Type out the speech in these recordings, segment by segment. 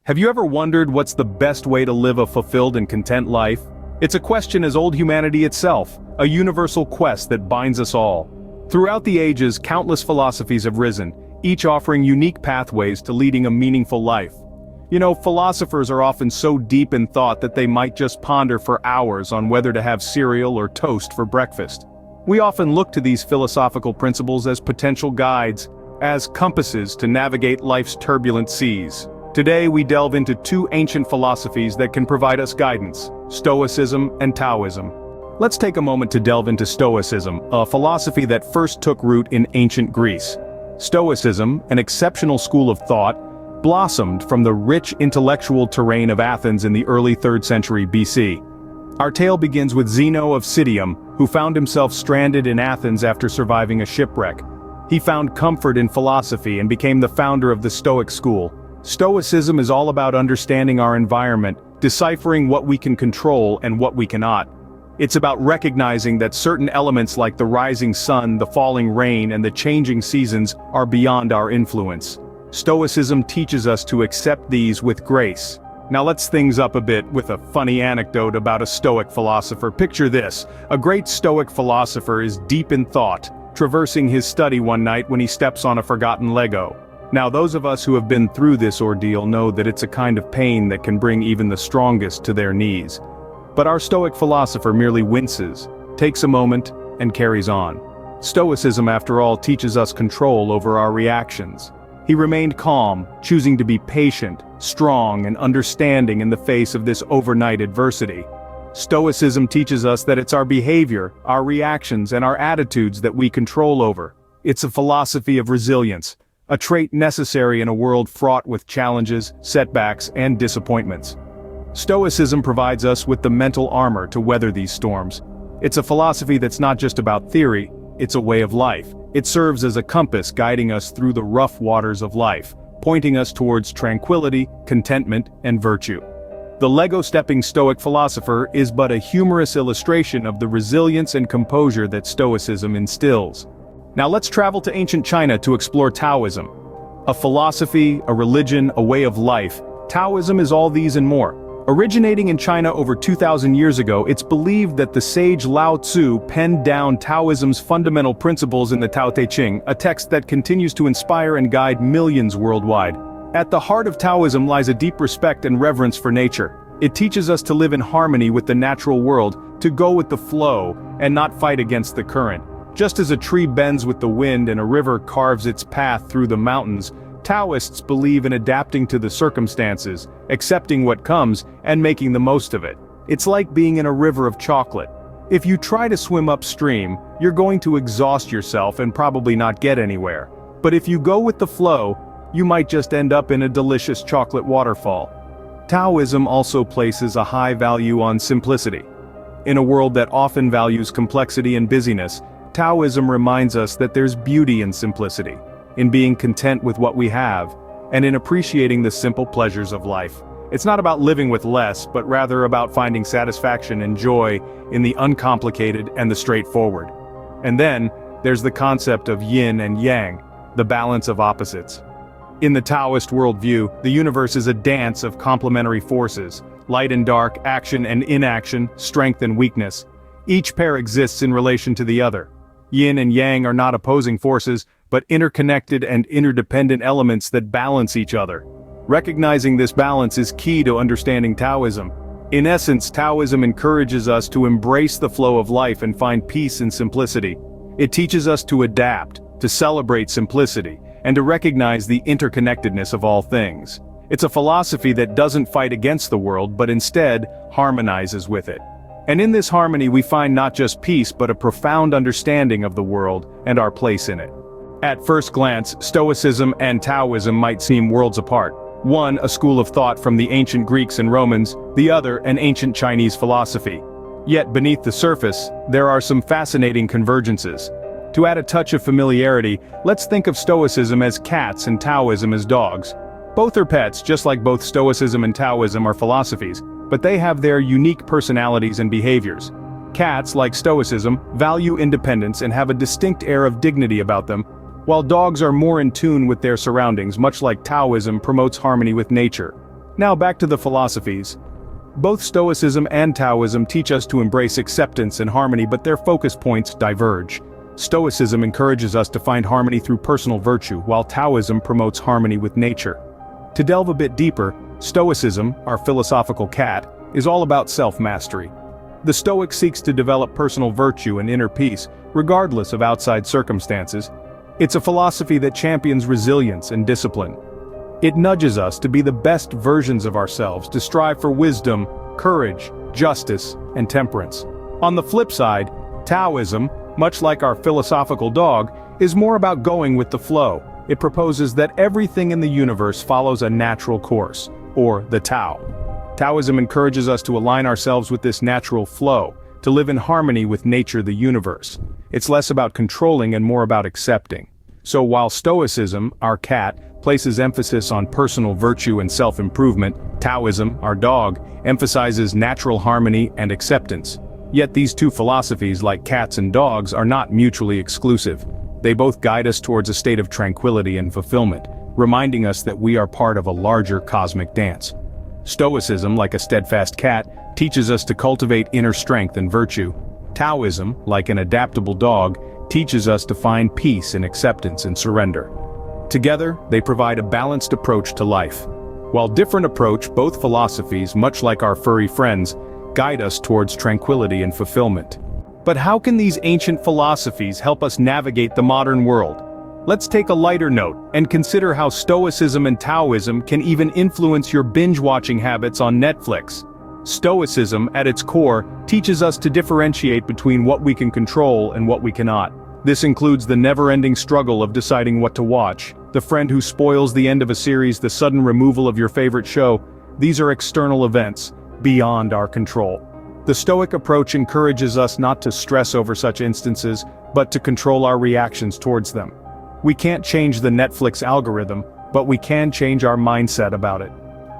Have you ever wondered what's the best way to live a fulfilled and content life? It's a question as old humanity itself, a universal quest that binds us all. Throughout the ages, countless philosophies have risen, each offering unique pathways to leading a meaningful life. You know, philosophers are often so deep in thought that they might just ponder for hours on whether to have cereal or toast for breakfast. We often look to these philosophical principles as potential guides, as compasses to navigate life's turbulent seas. Today we delve into two ancient philosophies that can provide us guidance: Stoicism and Taoism. Let's take a moment to delve into Stoicism, a philosophy that first took root in ancient Greece. Stoicism, an exceptional school of thought, blossomed from the rich intellectual terrain of Athens in the early 3rd century BC. Our tale begins with Zeno of Citium, who found himself stranded in Athens after surviving a shipwreck. He found comfort in philosophy and became the founder of the Stoic school. Stoicism is all about understanding our environment, deciphering what we can control and what we cannot. It's about recognizing that certain elements like the rising sun, the falling rain, and the changing seasons are beyond our influence. Stoicism teaches us to accept these with grace. Now let's things up a bit with a funny anecdote about a Stoic philosopher. Picture this: a great Stoic philosopher is deep in thought, traversing his study one night when he steps on a forgotten Lego. Now those of us who have been through this ordeal know that it's a kind of pain that can bring even the strongest to their knees. But our Stoic philosopher merely winces, takes a moment, and carries on. Stoicism, after all, teaches us control over our reactions. He remained calm, choosing to be patient, strong, and understanding in the face of this overnight adversity. Stoicism teaches us that it's our behavior, our reactions, and our attitudes that we control over. It's a philosophy of resilience, a trait necessary in a world fraught with challenges, setbacks, and disappointments. Stoicism provides us with the mental armor to weather these storms. It's a philosophy that's not just about theory, it's a way of life. It serves as a compass guiding us through the rough waters of life, pointing us towards tranquility, contentment, and virtue. The Lego-stepping Stoic philosopher is but a humorous illustration of the resilience and composure that Stoicism instills. Now let's travel to ancient China to explore Taoism. A philosophy, a religion, a way of life, Taoism is all these and more. Originating in China over 2,000 years ago, it's believed that the sage Lao Tzu penned down Taoism's fundamental principles in the Tao Te Ching, a text that continues to inspire and guide millions worldwide. At the heart of Taoism lies a deep respect and reverence for nature. It teaches us to live in harmony with the natural world, to go with the flow, and not fight against the current. Just as a tree bends with the wind and a river carves its path through the mountains, Taoists believe in adapting to the circumstances, accepting what comes, and making the most of it. It's like being in a river of chocolate. If you try to swim upstream, you're going to exhaust yourself and probably not get anywhere. But if you go with the flow, you might just end up in a delicious chocolate waterfall. Taoism also places a high value on simplicity. In a world that often values complexity and busyness, Taoism reminds us that there's beauty in simplicity, in being content with what we have, and in appreciating the simple pleasures of life. It's not about living with less, but rather about finding satisfaction and joy in the uncomplicated and the straightforward. And then, there's the concept of yin and yang, the balance of opposites. In the Taoist worldview, the universe is a dance of complementary forces: light and dark, action and inaction, strength and weakness. Each pair exists in relation to the other. Yin and yang are not opposing forces, but interconnected and interdependent elements that balance each other. Recognizing this balance is key to understanding Taoism. In essence, Taoism encourages us to embrace the flow of life and find peace in simplicity. It teaches us to adapt, to celebrate simplicity, and to recognize the interconnectedness of all things. It's a philosophy that doesn't fight against the world, but instead harmonizes with it. And in this harmony we find not just peace but a profound understanding of the world and our place in it. At first glance, Stoicism and Taoism might seem worlds apart. One, a school of thought from the ancient Greeks and Romans, the other, an ancient Chinese philosophy. Yet beneath the surface, there are some fascinating convergences. To add a touch of familiarity, let's think of Stoicism as cats and Taoism as dogs. Both are pets, just like both Stoicism and Taoism are philosophies, but they have their unique personalities and behaviors. Cats, like Stoicism, value independence and have a distinct air of dignity about them, while dogs are more in tune with their surroundings, much like Taoism promotes harmony with nature. Now back to the philosophies. Both Stoicism and Taoism teach us to embrace acceptance and harmony, but their focus points diverge. Stoicism encourages us to find harmony through personal virtue, while Taoism promotes harmony with nature. To delve a bit deeper, Stoicism, our philosophical cat, is all about self-mastery. The Stoic seeks to develop personal virtue and inner peace, regardless of outside circumstances. It's a philosophy that champions resilience and discipline. It nudges us to be the best versions of ourselves, to strive for wisdom, courage, justice, and temperance. On the flip side, Taoism, much like our philosophical dog, is more about going with the flow. It proposes that everything in the universe follows a natural course, or the Tao. Taoism encourages us to align ourselves with this natural flow, to live in harmony with nature, the universe. It's less about controlling and more about accepting. So while Stoicism, our cat, places emphasis on personal virtue and self-improvement, Taoism, our dog, emphasizes natural harmony and acceptance. Yet these two philosophies, like cats and dogs, are not mutually exclusive. They both guide us towards a state of tranquility and fulfillment, reminding us that we are part of a larger cosmic dance. Stoicism, like a steadfast cat, teaches us to cultivate inner strength and virtue. Taoism, like an adaptable dog, teaches us to find peace in acceptance and surrender. Together, they provide a balanced approach to life. While different approach, both philosophies, much like our furry friends, guide us towards tranquility and fulfillment. But how can these ancient philosophies help us navigate the modern world? Let's take a lighter note and consider how Stoicism and Taoism can even influence your binge-watching habits on Netflix. Stoicism, at its core, teaches us to differentiate between what we can control and what we cannot. This includes the never-ending struggle of deciding what to watch, the friend who spoils the end of a series, the sudden removal of your favorite show. These are external events, beyond our control. The Stoic approach encourages us not to stress over such instances, but to control our reactions towards them. We can't change the Netflix algorithm, but we can change our mindset about it.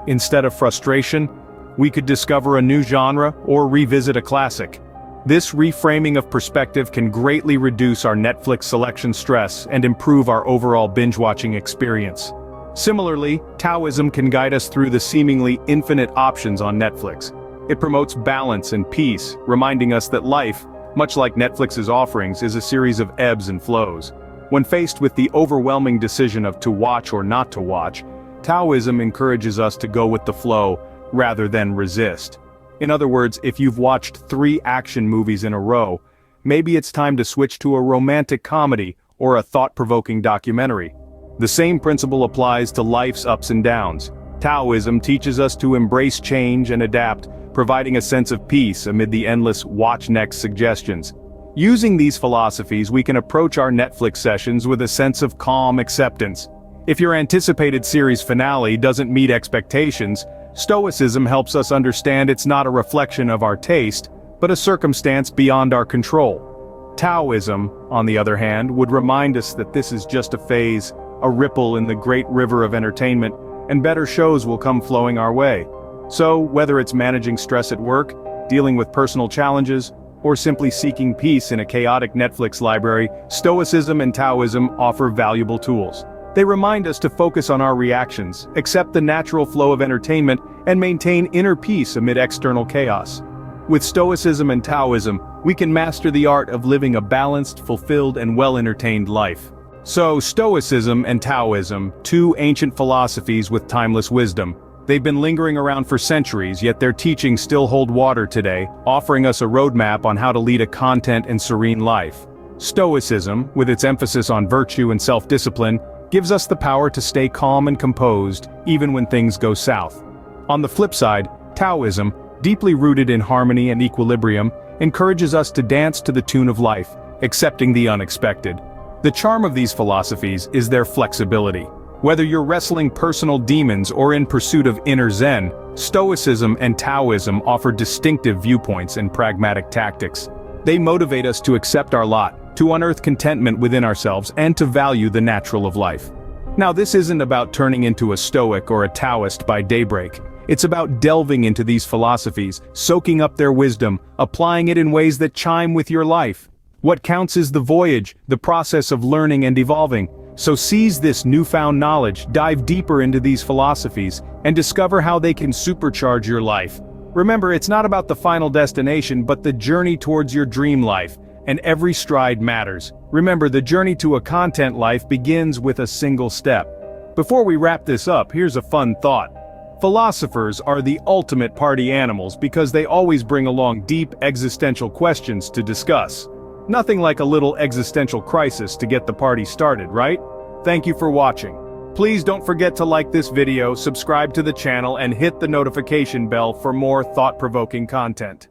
Instead of frustration, we could discover a new genre or revisit a classic. This reframing of perspective can greatly reduce our Netflix selection stress and improve our overall binge-watching experience. Similarly, Taoism can guide us through the seemingly infinite options on Netflix. It promotes balance and peace, reminding us that life, much like Netflix's offerings, is a series of ebbs and flows. When faced with the overwhelming decision of to watch or not to watch, Taoism encourages us to go with the flow rather than resist. In other words, if you've watched 3 action movies in a row, maybe it's time to switch to a romantic comedy or a thought-provoking documentary. The same principle applies to life's ups and downs. Taoism teaches us to embrace change and adapt, providing a sense of peace amid the endless watch next suggestions. Using these philosophies, we can approach our Netflix sessions with a sense of calm acceptance. If your anticipated series finale doesn't meet expectations, Stoicism helps us understand it's not a reflection of our taste, but a circumstance beyond our control. Taoism, on the other hand, would remind us that this is just a phase, a ripple in the great river of entertainment, and better shows will come flowing our way. So, whether it's managing stress at work, dealing with personal challenges, or simply seeking peace in a chaotic Netflix library, Stoicism and Taoism offer valuable tools. They remind us to focus on our reactions, accept the natural flow of entertainment, and maintain inner peace amid external chaos. With Stoicism and Taoism, we can master the art of living a balanced, fulfilled, and well-entertained life. So, Stoicism and Taoism, 2 ancient philosophies with timeless wisdom. They've been lingering around for centuries, yet their teachings still hold water today, offering us a roadmap on how to lead a content and serene life. Stoicism, with its emphasis on virtue and self-discipline, gives us the power to stay calm and composed, even when things go south. On the flip side, Taoism, deeply rooted in harmony and equilibrium, encourages us to dance to the tune of life, accepting the unexpected. The charm of these philosophies is their flexibility. Whether you're wrestling personal demons or in pursuit of inner Zen, Stoicism and Taoism offer distinctive viewpoints and pragmatic tactics. They motivate us to accept our lot, to unearth contentment within ourselves, and to value the natural of life. Now, this isn't about turning into a Stoic or a Taoist by daybreak. It's about delving into these philosophies, soaking up their wisdom, applying it in ways that chime with your life. What counts is the voyage, the process of learning and evolving. So seize this newfound knowledge, dive deeper into these philosophies, and discover how they can supercharge your life. Remember, it's not about the final destination but the journey towards your dream life, and every stride matters. Remember, the journey to a content life begins with a single step. Before we wrap this up, here's a fun thought. Philosophers are the ultimate party animals because they always bring along deep existential questions to discuss. Nothing like a little existential crisis to get the party started, right? Thank you for watching. Please don't forget to like this video, subscribe to the channel, and hit the notification bell for more thought-provoking content.